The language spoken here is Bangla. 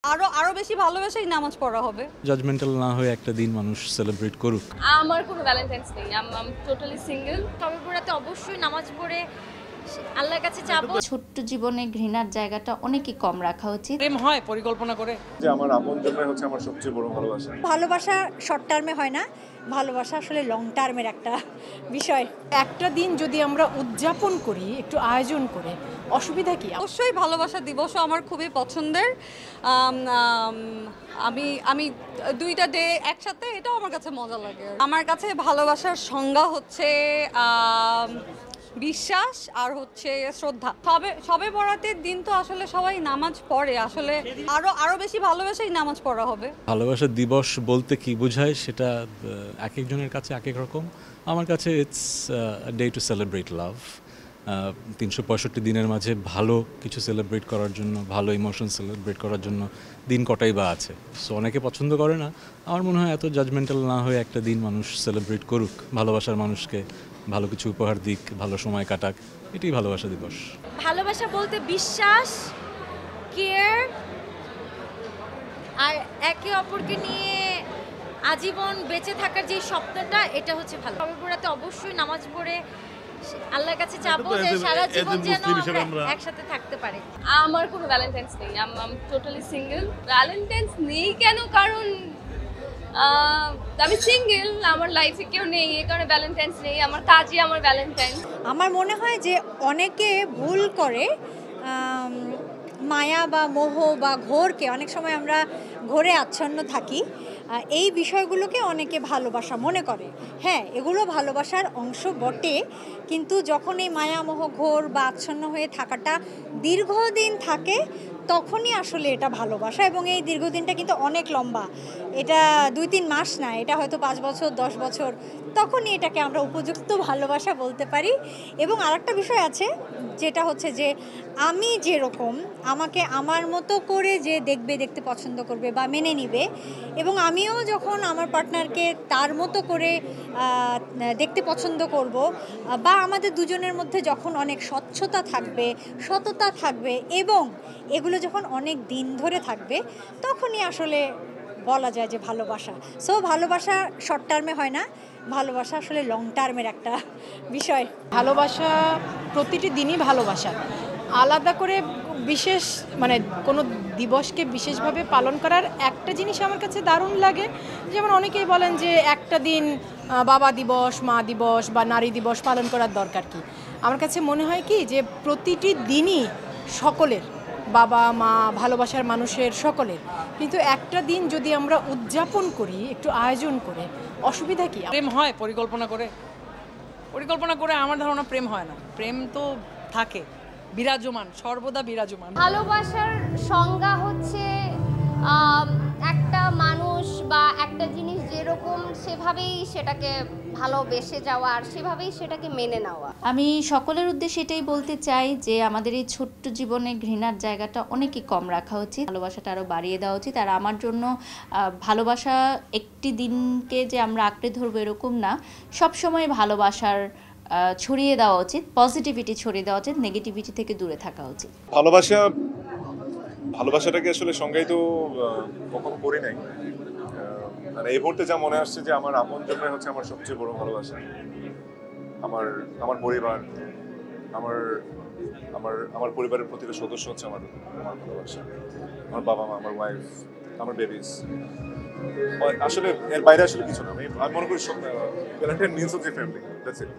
আরো আরো বেশি ভালোবেসেই নামাজ পড়া হবে। জাজমেন্টাল না হয়ে একটা দিন মানুষ সেলিব্রেট করুক। আমার কোনো ভ্যালেন্টাইন্স নেই, আমি টোটালি সিঙ্গেল। তবে পড়াতে অবশ্যই নামাজ পড়ে আল্লাহর কাছে চাবো। ছোট্ট জীবনে ঘৃণার জায়গাটা অনেকই কম রাখা উচিত। প্রেম হয় পরিকল্পনা করে। যে আমার আপনজনই হচ্ছে আমার সবচেয়ে বড় ভালোবাসা। ভালোবাসা শর্ট টার্মে হয় না, ভালোবাসা আসলে লং টার্মের একটা বিষয়। একটা দিন যদি আমরা উদযাপন করি একটু আয়োজন করে, অসুবিধা কি? অবশ্যই ভালোবাসা দিবসও আমার খুবই পছন্দের। আমি আমি দুইটা ডে একসাথে, এটাও আমার কাছে মজা লাগে। আমার কাছে ভালোবাসার সংজ্ঞা হচ্ছে বিশ্বাস আর হচ্ছে শ্রদ্ধা। সবে বরাতের দিন তো আসলে সবাই নামাজ পড়ে, আসলে আরো আরো বেশি ভালোবেসেই নামাজ পড়া হবে। ভালোবাসা দিবস বলতে কি বোঝায় সেটা এক একজনের কাছে এক এক রকম। আমার কাছে ইটস ডে টু সেলিব্রেট লাভ। 365 দিনের মাঝে ভালো কিছু সেলিব্রেট করার জন্য, ভালো ইমোশন সেলিব্রেট করার জন্য দিন কটাই বা আছে। সো অনেকে পছন্দ করে না, আমার মনে হয় এত জাজমেন্টাল না হয়ে একটা দিন মানুষ সেলিব্রেট করুক, ভালোবাসার মানুষকে ভালো কিছু উপহার দিক, ভালো সময় কাটাক, এটাই ভালোবাসা দিবস। ভালোবাসা বলতে বিশ্বাস, কেয়ার আর একে অপরকে নিয়ে আজীবন বেঁচে থাকার যে স্বপ্নটা, এটা হচ্ছে ভালো। তবে পড়াতে অবশ্যই নামাজ পড়ে আল্লাহর কাছে চাবো যে সারা জীবন যেন আমরা একসাথে থাকতে পারি। আমার কোনো ভ্যালেন্টাইন্স নেই, আমি টোটালি সিঙ্গেল। ভ্যালেন্টাইন্স নেই কেন? কারণ আমি সিঙ্গেল, আমার লাইফে কেউ নেই, এই কারণে ভ্যালেন্টাইন্স নেই। আমার কাজই আমার ভ্যালেন্টাইন্স। আমার মনে হয় যে অনেকে ভুল করে মায়া বা মোহ বা ঘোরকে, অনেক সময় আমরা ঘোরে আচ্ছন্ন থাকি, এই বিষয়গুলোকে অনেকে ভালোবাসা মনে করে। হ্যাঁ, এগুলো ভালোবাসার অংশ বটে, কিন্তু যখন এই মায়া মোহ ঘোর বা আচ্ছন্ন হয়ে থাকাটা দীর্ঘদিন থাকে, তখনই আসলে এটা ভালোবাসা। এবং এই দীর্ঘদিনটা কিন্তু অনেক লম্বা, এটা 2-3 মাস না, এটা হয়তো 5 বছর 10 বছর, তখনই এটাকে আমরা উপযুক্ত ভালোবাসা বলতে পারি। এবং আরেকটা বিষয় আছে, যেটা হচ্ছে যে আমি যেরকম, আমাকে আমার মতো করে যে দেখতে পছন্দ করবে বা মেনে নিবে, এবং আমিও যখন আমার পার্টনারকে তার মতো করে দেখতে পছন্দ করব, বা আমাদের দুজনের মধ্যে যখন অনেক স্বচ্ছতা থাকবে, সততা থাকবে, এবং এগুলো যখন অনেক দিন ধরে থাকবে, তখনই আসলে বলা যায় যে ভালোবাসা। সো ভালোবাসা শর্ট টার্মে হয় না, ভালোবাসা আসলে লং টার্মের একটা বিষয়। ভালোবাসা প্রতিটি দিনই ভালোবাসা। আলাদা করে বিশেষ মানে কোনো দিবসকে বিশেষভাবে পালন করার একটা জিনিস আমার কাছে দারুণ লাগে। যেমন অনেকেই বলেন যে একটা দিন বাবা দিবস, মা দিবস বা নারী দিবস পালন করার দরকার কি? আমার কাছে মনে হয় কি যে প্রতিটি দিনই সকলের, বাবা মা, ভালোবাসার মানুষের সকলের, কিন্তু একটা দিন যদি আমরা উদযাপন করি একটু আয়োজন করে, অসুবিধা কি? প্রেম হয় পরিকল্পনা করে। পরিকল্পনা করে আমার ধারণা প্রেম হয় না। প্রেম তো থাকে, বিরাজমান, সর্বদা বিরাজমান। ভালোবাসার সংজ্ঞা হচ্ছে একটা মানুষ বা একটা জিনিস যেরকম সেভাবেই সেটাকে ভালোবেসে যাওয়া আর সেভাবেই সেটাকে মেনে নেওয়া। আমি সকলের উদ্দেশ্যে এটাই বলতে চাই যে আমাদের এই ছোট্ট জীবনে ঘৃণার জায়গাটা অনেকই কম রাখা উচিত, ভালোবাসাটা আরও বাড়িয়ে দেওয়া উচিত। আর আমার জন্য ভালোবাসা একটি দিনকে যে আমরা আঁকড়ে ধরবো এরকম না, সবসময় ভালোবাসার ছড়িয়ে দেওয়া উচিত, পজিটিভিটি ছড়িয়ে দেওয়া উচিত, নেগেটিভিটি থেকে দূরে থাকা উচিত। ভালোবাসাটাকে আসলে সংজ্ঞায়িত কখনো করি নাই। মানে এই মুহূর্তে যা মনে আসছে যে আমার আপনজনই হচ্ছে আমার সবচেয়ে বড় ভালোবাসা। আমার পরিবার, আমার পরিবারের প্রতিটা সদস্য হচ্ছে আমার ভালোবাসা। আমার বাবা মা, আমার ওয়াইফ, আমার বেবিস। আসলে এর বাইরে আসলে কিছু না। আমি মনে করি ভ্যালেন্টাইন মিন্স হচ্ছে ফ্যামিলি। That's it.